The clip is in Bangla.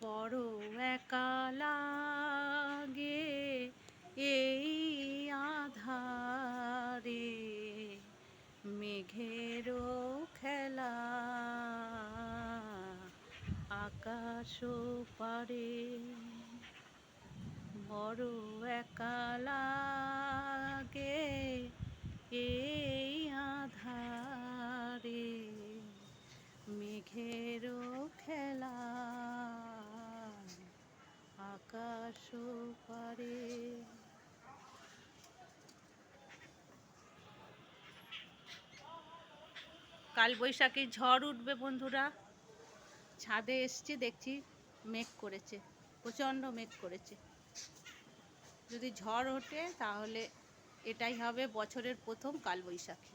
বড় একা লাগে এই আঁধারে, মেঘেরও খেলা আকাশ পারে। বড় একা লাগে এই আঁধারে, মেঘেরও খেলা আকাশ পারে। কাল বৈশাখী ঝড় উঠবে বন্ধুরা। ছাদে এসছি, দেখছি মেঘ করেছে, প্রচণ্ড মেঘ করেছে। যদি ঝড় ওঠে তাহলে এটাই হবে বছরের প্রথম কালবৈশাখী।